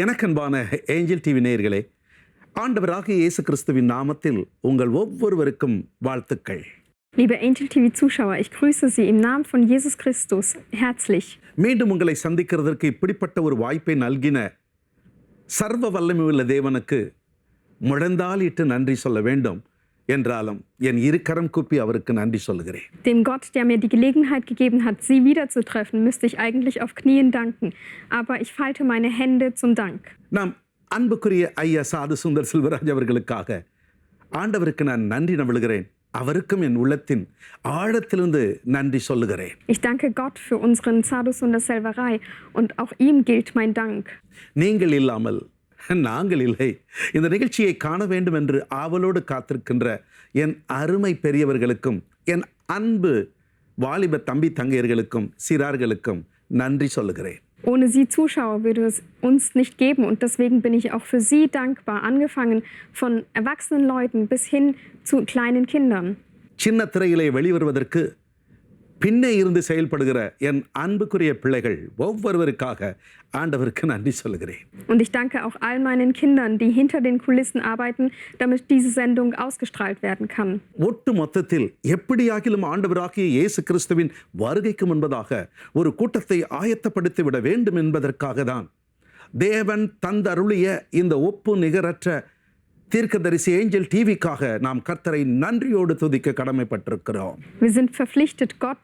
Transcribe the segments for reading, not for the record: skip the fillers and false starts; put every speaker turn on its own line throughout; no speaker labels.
எனக்கன்பான angel TV நேயர்களே, ஆண்டவராகிய இயேசு கிறிஸ்துவின் நாமத்தில் உங்கள் ஒவ்வொருவருக்கும் வாழ்த்துக்கள்.
Liebe Angel TV Zuschauer, ich grüße Sie im Namen von Jesus Christus herzlich.
மீண்டும் உங்களை சந்திக்கிறதற்கு இப்படிப்பட்ட ஒரு வாய்ப்பை நல்கின சர்வ வல்லமையுள்ள தேவனுக்கு முழந்தாளிட்டு நன்றி சொல்ல வேண்டும் என்றாலும் என் இரு கரம் கூப்பி அவருக்கு நன்றி சொல்கிறேன்.
Dem Gott, der mir die Gelegenheit gegeben hat, Sie wiederzutreffen, müsste ich eigentlich auf Knien danken. Aber ich falte meine Hände zum Dank.
நாம் அன்புக்குரிய ஐயா சாது சுந்தர் செல்வராஜ் அவர்களுக்காக ஆண்டவருக்கு நான் நன்றி நவிழுகிறேன். அவருக்கும் என் உள்ளத்தின் ஆழத்திலிருந்து நன்றி சொல்லுகிறேன்.
Ich danke Gott für unseren Sadhu Sundar Selvaraj und auch ihm gilt mein Dank.
நீங்கள் இல்லாமல் நாங்கள் இல்லை. இந்த நிகழ்ச்சியை காண வேண்டும் என்று ஆவலோடு காத்திருக்கின்ற என் அருமை பெரியவர்களுக்கும் என் அன்பு வாலிப தம்பி தங்கையர்களுக்கும் சிறார்களுக்கும் நன்றி சொல்லுகிறேன்.
Ohne Sie Zuschauer würde es uns nicht geben und deswegen bin ich auch für Sie dankbar, angefangen von erwachsenen Leuten bis hin zu kleinen Kindern.
சின்ன திரையிலே வெளிவருவதற்கு பின்னே இருந்து செயல்படுகிற என் அன்புக்குரிய பிள்ளைகள் ஒவ்வொருவருக்காக ஆண்டவருக்கு நன்றி சொல்லுகிறேன்.
Und ich danke auch all meinen Kindern, die hinter den Kulissen arbeiten, damit diese Sendung ausgestrahlt werden kann.
ஒட்டு மொத்தத்தில் எப்படியாகிலும் ஆண்டவராகிய இயேசு கிறிஸ்துவின் வருகைக்கு முன்பதாக ஒரு கூட்டத்தை ஆயத்தப்படுத்தி விட வேண்டும் என்பதற்காக தான் தேவன் தந்தருளிய இந்த ஒப்பு நிகரற்ற தீர்க்கதரிசி ஏஞ்சல் டிவிக்காக நாம் கர்த்தரை நன்றியோடு துதிக்க கடமைப்பட்டிருக்கிறோம்.
Wir sind verpflichtet, Gott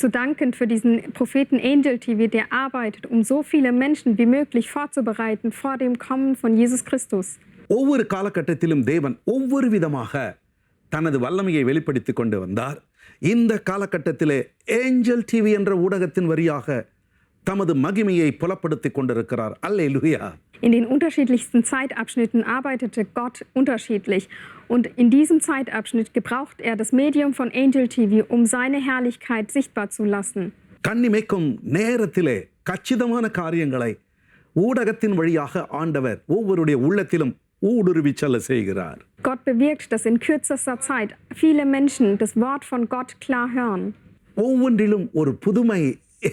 zu danken für diesen Propheten Angel TV, der arbeitet, um so viele Menschen wie möglich vorzubereiten vor dem Kommen von Jesus Christus.
ஒவ்வொரு காலகட்டத்திலும் தேவன் ஒவ்வொரு விதமாக தனது வல்லமையை வெளிப்படுத்திக் கொண்டு வந்தார். இந்த காலகட்டத்திலே ஏஞ்சல் டிவி என்ற ஊடகத்தின் வழியாக தமது மகிமையை புலப்படுத்திக் கொண்டிருக்கிறார். அல்லேலூயா.
In den unterschiedlichsten Zeitabschnitten arbeitete Gott unterschiedlich. Und in diesem Zeitabschnitt gebraucht er das Medium von Angel TV, um seine Herrlichkeit sichtbar zu lassen.
கண்ணிமைக்கும் நேரத்திலே கச்சிதமான காரியங்களை ஊடகத்தின் வழியாக ஆண்டவர் ஒவ்வொருடைய உள்ளத்திலும் ஊடுருவி செல்ல செய்கிறார்.
Gott bewirkt, dass in kürzester Zeit viele Menschen das Wort von Gott klar hören.
ஒவ்வொன்றிலும் ஒரு புதுமை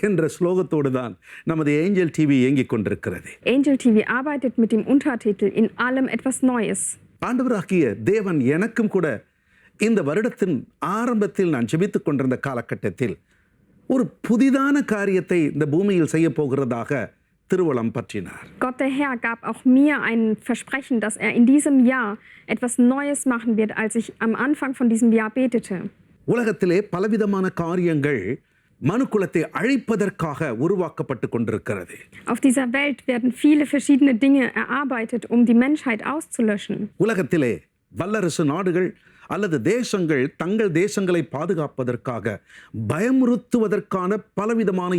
என்ற ஸ்லோகத்தோடு தான் நமது ஏஞ்சல் டிவி இயங்கிக் கொண்டிருக்கிறது.
Angel TV arbeitet mit dem Untertitel In allem etwas Neues.
ஆண்டவராகிய தேவன் எனக்கும் கூட இந்த வருடத்தின் ஆரம்பத்தில் நான் ஜெபித்துக் கொண்டிருந்த காலகட்டத்தில் ஒரு புதிதான காரியத்தை இந்த பூமியில் செய்ய போகிறதாக திருவளம் பற்றினார்.
Gott der Herr gab auch mir ein Versprechen, dass er in diesem Jahr etwas Neues machen wird, als ich am Anfang von diesem Jahr betete.
உலகத்திலே பலவிதமான காரியங்கள் மனுக்குலத்தை அழிப்பதற்காக உருவாக்கப்பட்டு கொண்டிருக்கிறது.
Auf dieser Welt werden viele verschiedene Dinge erarbeitet, um die Menschheit auszulöschen.
உலகத்திலே வல்லரசு நாடுகள் அல்லது தேசங்கள் தங்கள் தேசங்களை பாதுகாப்பதற்காக பயமுறுத்துவதற்கான பலவிதமான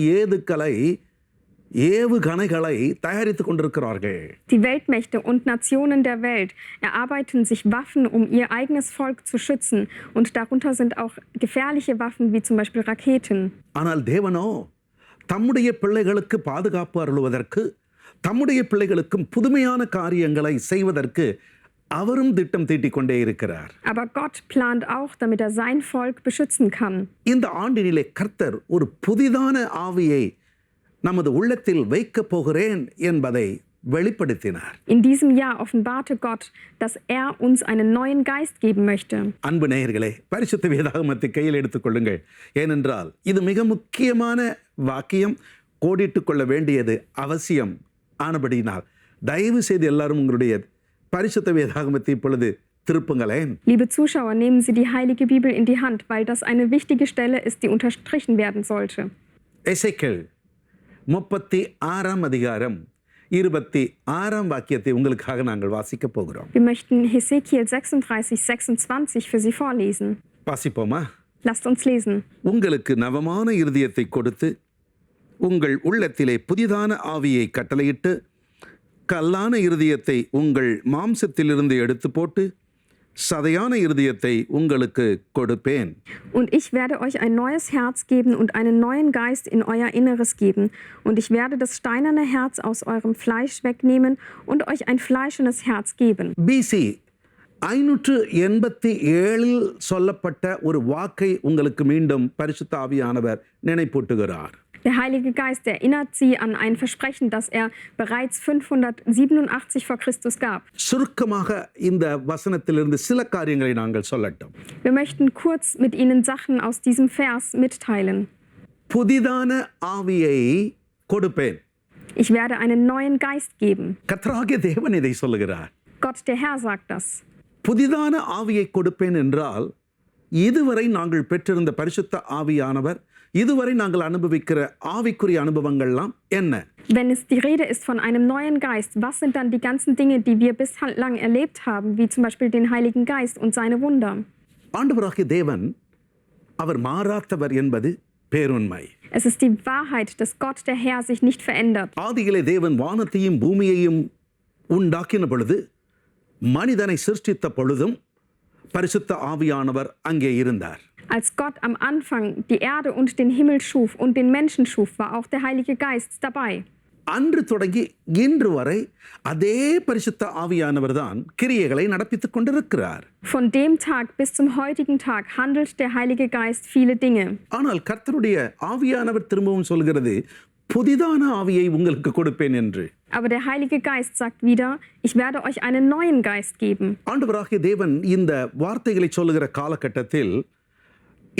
ஏவுகணைகளை தயாரித்துக் கொண்டிருக்கிறார்கள்.
Die Weltmächte und Nationen der Welt erarbeiten sich Waffen, um ihr eigenes Volk zu schützen. Und darunter sind auch gefährliche Waffen, wie zum Beispiel Raketen.
ஆனால் தேவனோ தம்முடைய பிள்ளைகளுக்கு பாதுகாப்பு அருளுவதற்கு தம்முடைய பிள்ளைகளுக்கும் புதுமையான காரியங்களை செய்வதற்கு அவரும் திட்டம் தீட்டிக் கொண்டே இருக்கிறார்.
Aber Gott plant auch, damit er sein Volk beschützen kann.
இந்த ஆண்டினிலே கர்த்தர் ஒரு புதிதான ஆவியை நமது உள்ளத்தில் வைக்கப் போகிறேன் என்பதை வெளிப்படுத்தினார்.
In diesem Jahr offenbarte Gott, dass er uns einen neuen Geist geben möchte.
அன்பு நேயர்களே, பரிசுத்த வேதாகமத்தை கையில் எடுத்துக் கொள்ளுங்கள். ஏனென்றால் இது மிக முக்கியமான வாக்கியம், கோடிட்டுக் கொள்ள வேண்டியது அவசியம் ஆனபடியினால் தயவு செய்து எல்லாரும் உங்களுடைய பரிசுத்த வேதாகமத்தை இப்பொழுது திருப்புங்களேன்.
Liebe Zuschauer, nehmen Sie die Heilige Bibel in die Hand, weil das eine wichtige Stelle ist, die unterstrichen werden sollte.
எசேக்கியேல் 36 அதிகாரம் 26 வாக்கியத்தை உங்களுக்காக நாங்கள் வாசிக்க போகிறோம்.
Wir möchten Hesekiel 36, 26 für Sie vorlesen.
வாசிப்போமா?
Lasst uns lesen.
உங்களுக்கு நவமான இருதயத்தை கொடுத்து உங்கள் உள்ளத்திலே புதிதான ஆவியை கட்டளையிட்டு கல்லான இருதயத்தை உங்கள் மாம்சத்திலிருந்து எடுத்து போட்டு சதையான இருதயத்தை உங்களுக்கு கொடுப்பேன்.
Und ich werde euch ein neues Herz geben und einen neuen Geist in euer Inneres geben. Und ich werde das steinerne Herz aus eurem Fleisch wegnehmen und euch ein fleischendes Herz geben.
BC 587 சொல்லப்பட்ட ஒரு வாக்கை உங்களுக்கு மீண்டும் பரிசுத்த ஆவியானவர் நினைப்பூட்டுகிறார்.
Der Heilige Geist erinnert sie an ein Versprechen, das er bereits 587 vor Christus gab.
சுருக்கமாக இந்த வசனத்திலிருந்து சில காரியங்களை நாங்கள் சொல்லட்டும்.
Wir möchten kurz mit Ihnen Sachen aus diesem Vers mitteilen.
புதிதான ஆவியை கொடுப்பேன்.
Ich werde einen neuen Geist geben.
கர்த்தராகிய தேவன் இதை சொல்லுகிறார்.
Gott, der Herr, sagt das.
புதிதான ஆவியை கொடுப்பேன் என்றால் இதுவரை நாங்கள் பெற்றிருந்த பரிசுத்த ஆவியானவர் இதுவரை நாங்கள் அனுபவிக்கிற ஆவிக்குரிய அனுபவங்கள்லாம் என்ன?
Wenn es die Rede ist von einem neuen Geist, was sind dann die ganzen Dinge, die wir bislang erlebt haben, wie zum Beispiel den Heiligen Geist und seine Wunder?
ஆண்டவராகிய தேவன் அவர் மாறாதவர் என்பது பேருண்மை.
Es ist die Wahrheit, dass Gott, der Herr, sich nicht verändert.
ஆதியிலே தேவன் வானத்தையும் பூமியையும் உண்டாக்கின பொழுது மனிதனை சிருஷ்டித்த பொழுதும் பரிசுத்த ஆவியானவர் அங்கே இருந்தார்.
Als Gott am Anfang die Erde und den Himmel schuf und den Menschen schuf, war auch der Heilige Geist dabei.
அன்று தொடங்கி இன்று வரை அதே பரிசுத்த ஆவியானவர் தான் கிரியைகளை நடப்பித்துக் கொண்டிருக்கிறார்.
Von dem Tag bis zum heutigen Tag handelt der Heilige Geist viele Dinge.
ஆனால் கர்த்தருடைய ஆவியானவர் திரும்பவும் சொல்கிறது புதிதான ஆவியை உங்களுக்கு கொடுப்பேன் என்று.
Aber der Heilige Geist sagt wieder, ich werde euch einen neuen Geist geben.
ஆண்டவராகிய தேவன் இந்த வார்த்தைகளை சொல்லுகிற காலகட்டத்தில்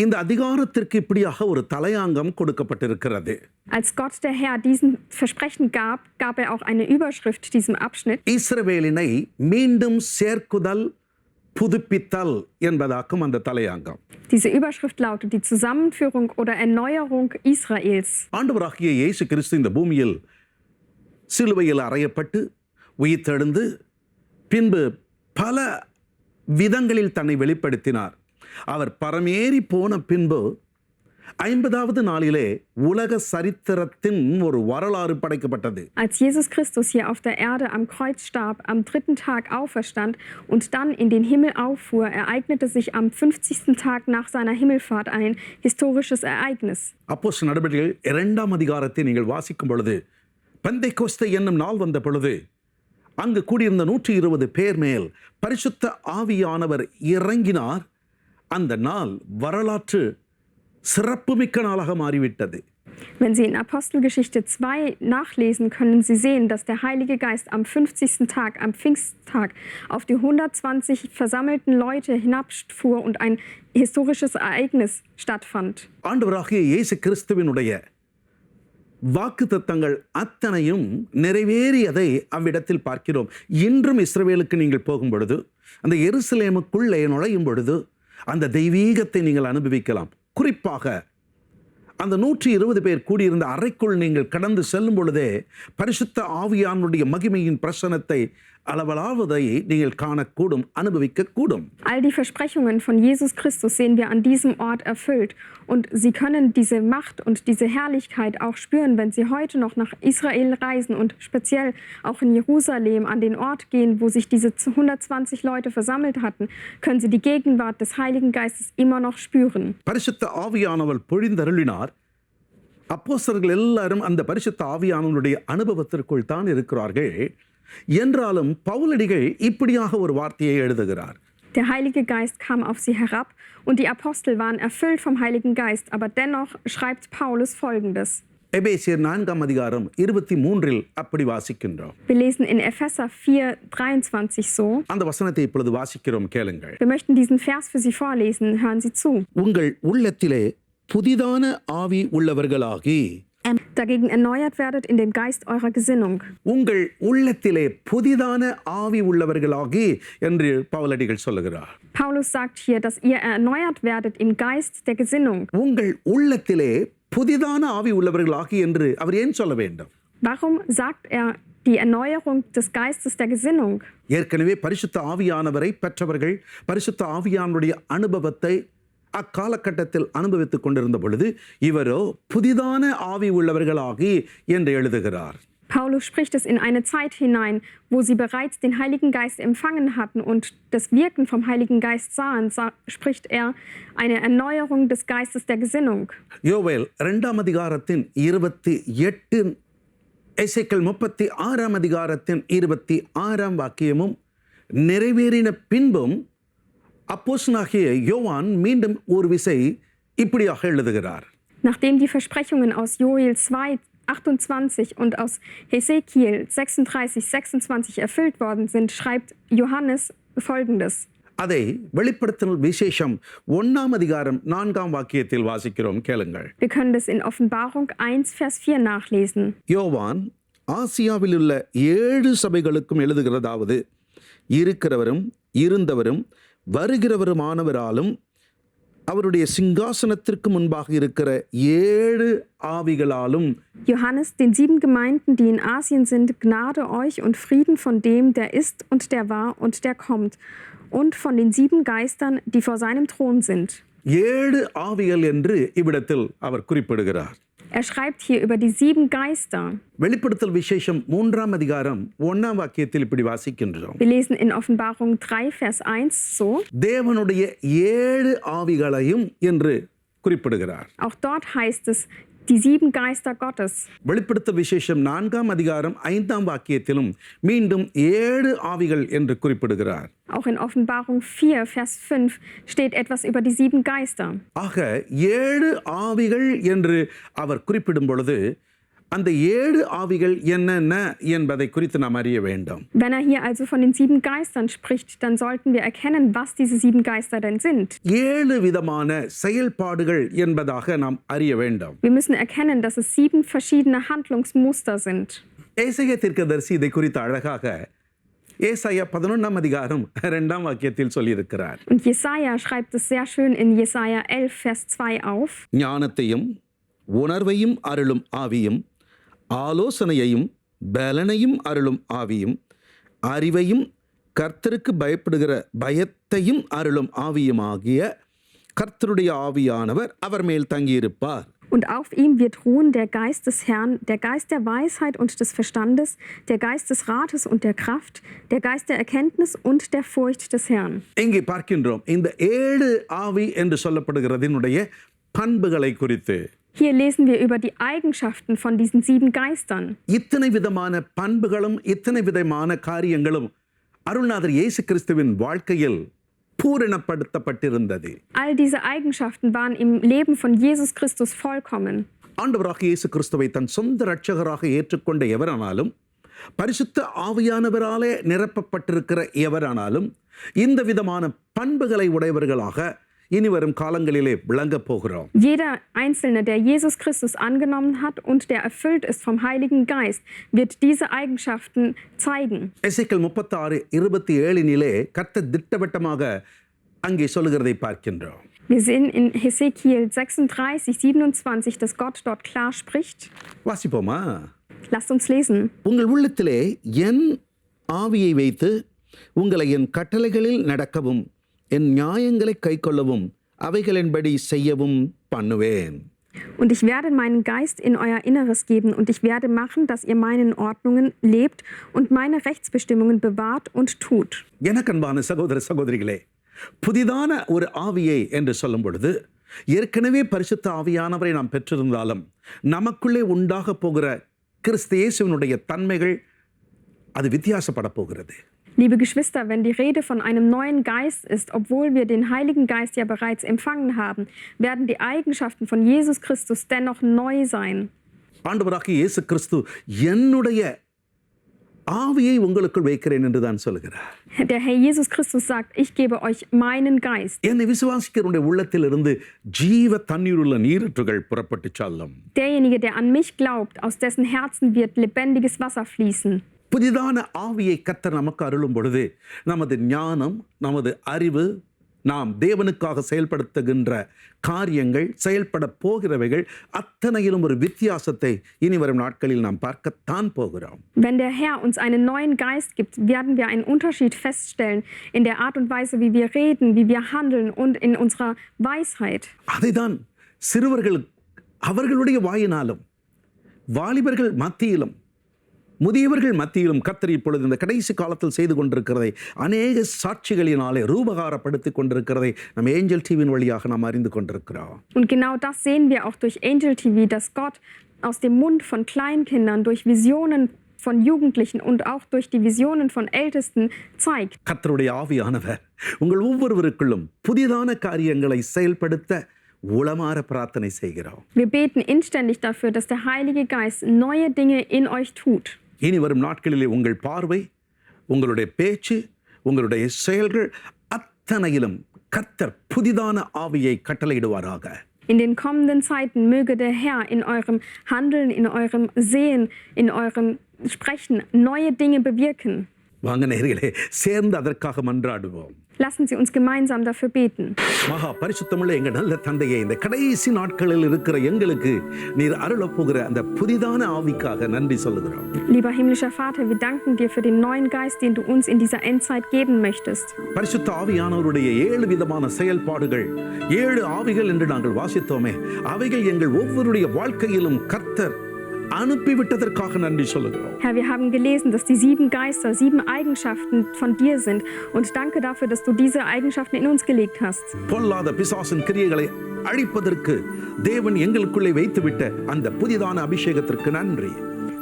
இந்த அதிகாரத்திற்கு இப்படியாக ஒரு தலையாங்கம் கொடுக்கப்பட்டிருக்கிறது.
Als Gott der Herr diesen Versprechen gab, gab er auch eine Überschrift diesem Abschnitt.
இஸ்ரவேலினை மீண்டும் சேர்க்குதல் புதுப்பித்தல் என்பதாக்கும் அந்த தலையாங்கம்.
Diese Überschrift lautet die Zusammenführung oder Erneuerung Israels.
ஆண்டவராகிய இயேசு கிறிஸ்து இந்த பூமியில் சிலுவையில் அறையப்பட்டு உயிர்த்தெழுந்து பின்பு பல விதங்களில் தன்னை வெளிப்படுத்தினார். அவர் பரமேறி போன பின்பு 50வது நாளிலே உலக சரித்திரத்தின் ஒரு வரலாறு படைக்கப்பட்டது.
Als Jesus Christus hier auf der Erde am Kreuz starb, am 3. Tag auferstand und dann in den Himmel auffuhr, ereignete sich am 50. Tag nach seiner Himmelfahrt ein historisches Ereignis.
அப்போஸ்தலர் நடபடிகள் 2ஆம் அதிகாரத்தை நீங்கள் வாசிக்கும் பொழுது பெந்தைக்கோஸ்தே என்னும் நாள் வந்த பொழுது அங்கு கூடியிருந்த 120 பேர் மேல் பரிசுத்த ஆவியானவர் இறங்கினார். அந்த நாள் வரலாற்று சிறப்புமிக்க நாளாக மாறிவிட்டது.
Wenn Sie in Apostelgeschichte 2 nachlesen, können Sie sehen, dass der Heilige Geist am 50. Tag, am Pfingsttag, auf die 120 versammelten Leute hinabfuhr und ein historisches Ereignis stattfand.
ஆண்டவராகிய இயேசு கிறிஸ்துவினுடைய வாக்குத்தத்தங்கள் அத்தனையும் நிறைவேறியதை அவ்விடத்தில் பார்க்கிறோம். இன்றும் இஸ்ரவேலுக்கு நீங்கள் போகும் பொழுது அந்த எருசலேமுக்குள்ளே நுழையும் பொழுது அந்த தெய்வீகத்தை நீங்கள் அனுபவிக்கலாம். குறிப்பாக அந்த 120 பேர் கூடியிருந்த அறைக்குள் நீங்கள் கடந்து செல்லும் பொழுதே பரிசுத்த ஆவியானுடைய மகிமையின் பிரசன்னத்தை அளவலாவதை நீங்கள் காணக்கூடும், அனுபவிக்கக்கூடும்.
All die Versprechungen von Jesus Christus sehen wir an diesem Ort erfüllt. Und Sie können diese Macht und diese Herrlichkeit auch spüren, wenn Sie heute noch nach Israel reisen und speziell auch in Jerusalem an den Ort gehen, wo sich diese 120 Leute versammelt hatten, können Sie die Gegenwart des Heiligen Geistes immer noch spüren.
பரிசுத்த ஆவியானவர் பொழிந்தருளினார். அப்போஸ்தலர்கள் எல்லாரும் அந்த பரிசுத்த ஆவியானவருடைய அனுபவத்திற்குள் தான் இருக்கிறார்கள். என்றாலும் பவுலடிகள் இப்படியாக ஒரு வார்த்தையை எழுதுகிறார்.
Der Heilige Geist kam auf sie herab und die Apostel waren erfüllt vom Heiligen Geist, aber dennoch schreibt Paulus Folgendes.
எபேசியர் 4ஆம் அதிகாரம் 23 அப்படி வாசிக்கின்றோம்.
Wir lesen in Epheser 4:23 so.
அந்த வசனத்தை இப்பொழுது வாசிக்கிறோம், கேளுங்கள்.
Wir möchten diesen Vers für Sie vorlesen, hören Sie zu.
உங்கள் உள்ளத்திலே புதிதான ஆவி உள்ளவர்களாகி
Dagegen erneuert werdet in dem Geist eurer Gesinnung.
உங்கள் உள்ளத்திலே புதிதான ஆவி உள்ளவர்களாகி என்று பவுலடிகள் சொல்லுகிறார்.
Paulus sagt hier, dass ihr erneuert werdet im Geist der Gesinnung.
உங்கள் உள்ளத்திலே புதிதான ஆவி உள்ளவர்களாகி என்று அவர் ஏன் சொல்ல வேண்டும்?
Warum sagt er die Erneuerung des Geistes der Gesinnung?
ஏற்கனவே பரிசுத்த ஆவியானவரை பெற்றவர்கள் பரிசுத்த ஆவியானுடைய அனுபவத்தை அக்காலகட்டத்தில் அனுபவித்துக் கொண்டிருந்த பொழுது இவரோ புதிதான ஆவி உள்ளவர்களாகி என்று எழுதுகிறார்.
Paulus spricht es in eine Zeit hinein, wo sie bereits den Heiligen Geist empfangen hatten und das Wirken vom Heiligen Geist sahen, spricht er eine Erneuerung des Geistes der Gesinnung.
யோவேல் 2ஆம் அதிகாரத்தின் 28, எசேக்கியேல் 36ஆம் அதிகாரத்தின் 26ஆம் வாக்கியமும் நிறைவேறின பின்பும் அப்போஸ்தலனாகிய யோவான் மீண்டும் ஒரு விசை இப்படியாக எழுதுகிறார்.
Nachdem die Versprechungen aus Joel 2,28 und aus Hesekiel 36,26 erfüllt worden sind, schreibt Johannes Folgendes.
அதை வெளிப்படுத்தல் விசேஷம் 1ஆம் அதிகாரம் 4ஆம் வாக்கியத்தில் வாசிக்கிறோம், கேளுங்கள்.
Wir können das in Offenbarung 1, Vers 4 nachlesen.
யோவான் ஆசியாவில் உள்ள 7 சபைகளுக்கும் எழுதுகிறதாவது, இருக்கிறவரும் இருந்தவரும் வருகிறவருமானவராலும் அவருடைய சிங்காசனத்திற்கு முன்பாக இருக்கிற 7 ஆவிகளாலும்.
Johannes, den 7 Gemeinden, die in Asien sind, Gnade euch und Frieden von dem, der ist und der war und der kommt, und von den 7 Geistern, die vor seinem Thron sind.
7 ஆவிகள் என்று இவ்விடத்தில் அவர் குறிப்பிடுகிறார்.
Er schreibt hier über die 7 Geister.
வெளிப்படுத்தல் விசேஷம் 3ஆம் அதிகாரம் 1ஆம் வாக்கியத்தில் இப்படி வாசிக்கின்றோம்.
Wir lesen in Offenbarung 3, Vers 1 so.
தேவனுடைய 7 ஆவிகளையும் என்று குறிப்பிடுகிறார்.
Auch dort heißt es, die 7 Geister Gottes.
வெளிப்படுத்தல் விசேஷம் 4ஆம் அதிகாரம் 5ஆம் வாக்கியத்திலும் மீண்டும் 7 ஆவிகள் என்று குறிப்பிடுகிறார்.
Auch in Offenbarung 4, Vers 5 steht etwas über die 7 Geister.
ஆக 7 ஆவிகள் என்று அவர் குறிப்பிடும் பொழுது அந்த 7 ஆவிகள் என்னென்ன என்பதை குறித்து நாம் அறிய வேண்டும்.
Wenn er hier also von den 7 Geistern spricht, dann sollten wir erkennen, was diese 7 Geister denn sind.
7 விதமான செயல்பாடுகள் என்பதாக நாம் அறிய வேண்டும்.
Wir müssen erkennen, dass es 7 verschiedene Handlungsmuster sind.
ஏசாயா தீர்க்கதரிசி இதை குறித்து அழகாக ஏசாயா 11ஆம் அதிகாரம் 2ஆம் வாக்கியத்தில் சொல்லியிருக்கிறார்.
Und Jesaja schreibt es sehr schön in Jesaja 11, Vers 2 auf.
ஞானத்தையும் உணர்வையும் அருளும் ஆவியும், ஆலோசனையையும் பலனையும் அருளும் ஆவியும், அறிவையும் கர்த்தருக்கு பயப்படுகிற பயத்தையும் அருளும் ஆவியுமாகிய கர்த்தருடைய ஆவியானவர் அவர் மேல் தங்கியிருப்பார்.
Und auf ihm wird ruhen der Geist des Herrn, der Geist der Weisheit und des Verstandes, der Geist des Rates und der Kraft, der Geist der Erkenntnis und der Furcht des Herrn.
இங்கே பார்க்கின்றோம் இந்த 7 ஆவி என்று சொல்லப்படுகிறதினுடைய பண்புகளை குறித்து.
Hier lesen wir über die Eigenschaften von diesen 7 Geistern.
இத்தனை விதமான பண்புகளும் இத்தனை விதமான காரியங்களும் அருள்நாதர் இயேசு கிறிஸ்துவின் வாழ்க்கையில் பூரணப்படுத்தப்பட்டிருந்தது.
All diese Eigenschaften waren im Leben von Jesus Christus vollkommen.
ஆண்டவராக இயேசு கிறிஸ்துவை தன் சொந்த இரட்சகராக ஏற்றுக்கொண்ட எவரானாலும், பரிசுத்த ஆவியானவராலே நிரப்பப்பட்டிருக்கிற எவரானாலும் இந்த விதமான பண்புகளை உடையவர்களாக இனி வரும் காலங்களிலே விளங்கப் போகிறோம்.
Jeder Einzelne, der Jesus Christus angenommen hat und der erfüllt ist vom Heiligen Geist, wird diese Eigenschaften zeigen.
எசேக்கியேல் 36:27 கர்த்தர் திட்டவட்டமாக அங்கே சொல்லுகிறதை பார்க்கின்றோம்.
Wir sehen in Hesekiel 36, 27, dass Gott dort klar spricht.
வாசிப்போமா?
Lasst uns lesen.
உங்கள் உள்ளத்திலே என் ஆவியை வைத்து உங்களை என் கட்டளைகளில் நடக்கவும் என் நியாயங்களை கைக்கொள்ளவும் அவைகளின்படி செய்யவும் பண்ணுவேன்.
Und ich werde meinen Geist in euer Inneres geben und ich werde machen, dass ihr meinen Ordnungen lebt und meine Rechtsbestimmungen bewahrt und tut.
எனக்கு அன்பான சகோதர சகோதரிகளே, புதிதான ஒரு ஆவியை என்று சொல்லும் பொழுது ஏற்கனவே பரிசுத்த ஆவியானவரை நாம் பெற்றிருந்தாலும் நமக்குள்ளே உண்டாக போகிற கிறிஸ்து இயேசுவினுடைய தன்மைகள் அது வித்தியாசப்பட போகிறது.
Liebe Geschwister, wenn die Rede von einem neuen Geist ist, obwohl wir den Heiligen Geist ja bereits empfangen haben, werden die Eigenschaften von Jesus Christus dennoch neu sein.
ஆண்டவராகிய இயேசு கிறிஸ்து என்னுடைய ஆவியை உங்களுக்குள் வைக்கிறேன் என்று தான் சொல்கிறார்.
Der Herr Jesus Christus sagt, ich gebe euch meinen Geist.
என்னை விசுவாசிக்கிறவருடைய உள்ளத்திலிருந்து ஜீவ தண்ணீருள்ள நீரூற்றுகள் புறப்பட்டு செல்லும்.
Derjenige, der an mich glaubt, aus dessen Herzen wird lebendiges Wasser fließen.
புதிதான ஆவியை கர்த்தர் நமக்கு அருளும் பொழுது நமது ஞானம், நமது அறிவு, நாம் தேவனுக்காக செயல்படுத்துகின்ற காரியங்கள், செயல்பட போகிறவைகள் அத்தனையிலும் ஒரு வித்தியாசத்தை இனி வரும் நாட்களில் நாம் பார்க்கத்தான் போகிறோம்.
Wenn der Herr uns einen neuen Geist gibt, werden wir einen Unterschied feststellen in der Art und Weise, wie wir reden, wie wir handeln und in unserer Weisheit.
அதைதான் சிறுவர்கள் அவர்களுடைய வாயினாலும், வாலிபர்கள் மத்தியிலும், முதியவர்கள் மத்தியிலும் கர்த்தர் இப்பொழுது இந்த கடைசி காலத்தில் செய்து கொண்டிருக்கிறதை அநேக சாட்சிகளினாலே ரூபகாரப்படுத்திக் கொண்டிருக்கிறதை நம்ம ஏஞ்சல் டிவியின் வழியாக நாம் அறிந்து கொண்டிருக்கிறோம்.
Und genau das sehen wir auch durch Angel TV, dass Gott aus dem Mund von Kleinkindern, durch Visionen von Jugendlichen und auch durch die Visionen von Ältesten zeigt.
கர்த்தருடைய ஆவியானவர் உங்கள் ஒவ்வொருவருக்குள்ளும் புதிதான காரியங்களை செயல்படுத்த உளமாற பிரார்த்தனை செய்கிறோம்.
Wir beten inständig dafür, dass der Heilige Geist neue Dinge in euch tut.
இனி வரும் நாட்களிலே உங்கள் பார்வை, உங்களுடைய பேச்சு, உங்களுடைய செயல்கள் அத்தனையிலும் கர்த்தர் புதிதான ஆவியை கட்டளையிடுவாராக.
In den kommenden Zeiten möge der Herr in eurem Handeln, in eurem Sehen, in eurem Sprechen neue Dinge bewirken.
வாங்க நேயர்களே, சேர்ந்து அதற்காக மன்றாடுவோம்.
Lassen Sie uns gemeinsam dafür beten.
மகா பரிசுத்தமுள்ள எங்கள் நல்ல தந்தையே, இந்த கடைசி நாட்களில் இருக்கிற எங்களுக்கு நீர் அருளப் போகிற அந்த புதிதான ஆவிக்காக நன்றி சொல்லுகிறோம்.
Lieber himmlischer Vater, wir danken dir für den neuen Geist, den du uns in dieser Endzeit geben möchtest.
பரிசுத்த ஆவியானவருடைய 7 விதமான செயல்பாடுகள், 7 ஆவிகள் என்று நாங்கள் வாசித்தோமே, அவைகள் எங்கள் ஒவ்வொருடைய வாழ்க்கையிலும் கர்த்தர் அனுப்பிவிட்டதற்காக நன்றி சொல்லுகிறோம்.
Herr, wir haben gelesen, dass die 7 Geister 7 Eigenschaften von dir sind. Und danke dafür, dass du diese Eigenschaften in uns gelegt hast.
பொல்லாத பிசாசின் கிரியைகளை அழிப்பதற்கு தேவன் எங்களுக்குள்ளே வைத்துவிட்ட அந்த புதிதான அபிஷேகத்திற்கு நன்றி.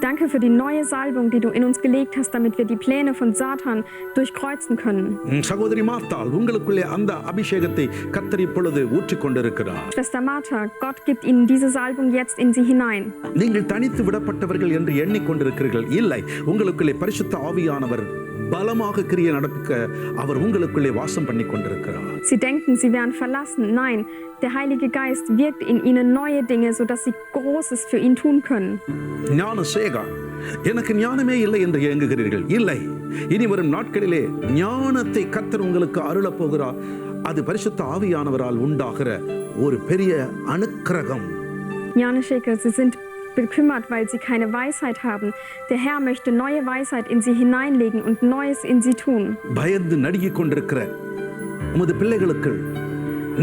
Danke für die neue Salbung, die du in uns gelegt hast, damit wir die Pläne von Satan durchkreuzen können.
சகோதரி மார்த்தாள், உங்களுக்குள்ளே அந்த அபிஷேகத்தை கர்த்தர் இப்பொழுது ஊற்றிக் கொண்டிருக்கிறார்.
Schwester Martha, Gott gibt Ihnen diese Salbung jetzt in Sie hinein.
நீங்கள் தனித்து விடப்பட்டவர்கள் என்று எண்ணிக்கொண்டிருக்கிறீர்கள். இல்லை, உங்களுக்குள்ளே பரிசுத்த ஆவியானவர் பலமாக கிரியை நடப்பிக்க அவர் உங்களுக்குள்ளே வாசம் பண்ணி கொண்டிருக்கிறார்.
Sie denken, Sie wären verlassen. Nein, der Heilige Geist wirkt in Ihnen neue Dinge, sodass Sie Großes für ihn tun können.
ஞானசேகா, எனக்கு ஞானமே இல்லை என்று ஏங்குகிறீர்கள். இல்லை, இனி வரும் நாட்களிலே ஞானத்தை கர்த்தர் உங்களுக்கு அருளப் போகிறார். அது பரிசுத்த ஆவியானவரால் உண்டாகிற ஒரு பெரிய அனுக்கிரகம்.
Gnadensheker, Sie sind bekümmert, weil Sie keine Weisheit haben. Der Herr möchte neue Weisheit in Sie hineinlegen und Neues in Sie tun.
பயந்து நடுங்கிக் கொண்டிருக்கிற உமது பிள்ளைகளுக்கு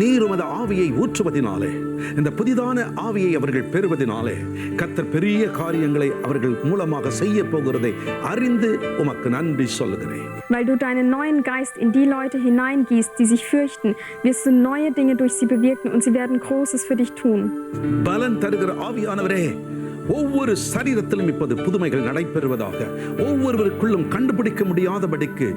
நீர் உமது ஆவியை ஊற்றுவதினாலே, இந்த புதிதான ஆவியை அவர்கள் பெறுவதினாலே கர்த்தர் பெரிய காரியங்களை அவர்கள் மூலமாக செய்ய போகிறதை அறிந்து உமக்கு நன்றி சொல்லுகிறேன்.
Weil du deinen neuen Geist in die Leute hineingießt, die sich fürchten, wirst du neue Dinge durch sie bewirken und sie werden Großes für dich tun.
பலன் தருகிற ஆவியானவரே, ஒவ்வொரு சரீரத்திலும் இப்போது புதுமைகள் நடைபெறுவதாக. ஒவ்வொருவருக்குள்ளும் கண்டுபிடிக்க முடியாதபடிக்கு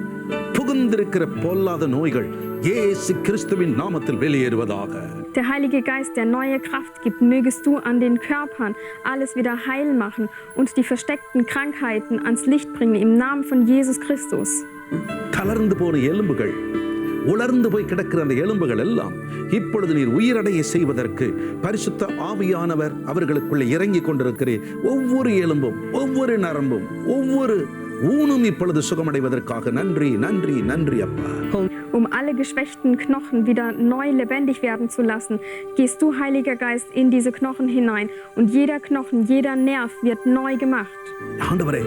புகுந்திருக்கிற பொல்லாத நோய்கள் இயேசு கிறிஸ்துவின் நாமத்தில் வெளியேறுவதாக.
Der Heilige Geist, der neue Kraft gibt, mögest du an den Körpern alles wieder heil machen und die versteckten Krankheiten ans Licht bringen im Namen von Jesus Christus.
தளர்ந்து போன எலும்புகள், உலர்ந்து போய் கிடக்கிற அந்த எலும்புகள் எல்லாம் இப்பொழுது நீர் உயிரடைய செய்வதற்கு பரிசுத்த ஆவியானவர் அவர்களுக்குள்ளே இறங்கி கொண்டிருக்கிறேன். ஒவ்வொரு எலும்பும், ஒவ்வொரு நரம்பும், ஒவ்வொரு ஊனும் இப்பொழுது சுகமடைவதற்காக நன்றி, நன்றி, நன்றி அப்பா.
Alle geschwächten Knochen wieder neu lebendig werden zu lassen, gehst du, Heiliger Geist, in diese Knochen hinein und jeder Knochen, jeder Nerv wird neu gemacht.
ஆண்டவரே,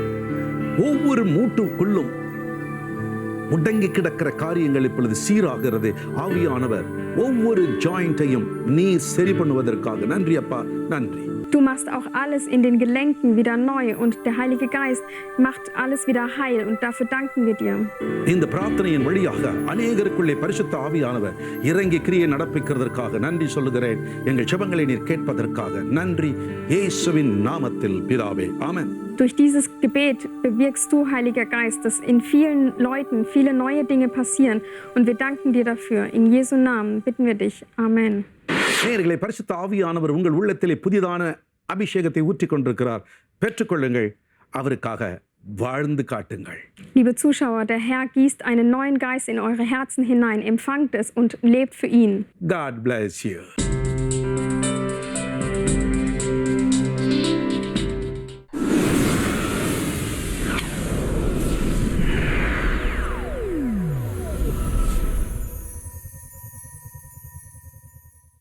ஒவ்வொரு மூட்டுக்குள்ளும் முடங்கி கிடக்கிற காரியங்கள் இப்பொழுது சீராகிறது. ஆவியானவர் ஒவ்வொரு ஜாயிண்டையும் நீர் சரி பண்ணுவதற்காக நன்றி அப்பா, நன்றி.
Du machst auch alles in den Gelenken wieder neu und der Heilige Geist macht alles wieder heil und dafür danken wir dir.
இந்த பிரார்த்தனையின் வழியாக அநேகருக்குள்ளே பரிசுத்த ஆவியானவர் இறங்கி கிரியை நடப்பிக்கிறதற்காக நன்றி சொல்லுகிறேன். எங்கள் ஜெபங்களை நீர் கேட்பதற்காக நன்றி, இயேசுவின் நாமத்தில் பிதாவே, ஆமென்.
Durch dieses Gebet bewirkst du, Heiliger Geist, dass in vielen Leuten viele neue Dinge passieren und wir danken dir dafür. In Jesu Namen bitten wir dich. Amen.
நேயர்களே, பரிசுத்த ஆவியானவர் உங்கள் உள்ளத்திலே புதிதான அபிஷேகத்தை ஊற்றிக் கொண்டிருக்கிறார். பெற்றுக்கொள்ளுங்கள், அவருக்காக வாழ்ந்து காட்டுங்கள்.
Liebe Zuschauer, der Herr gießt einen neuen Geist in eure Herzen hinein. Empfangt es und lebt für ihn.
God bless you.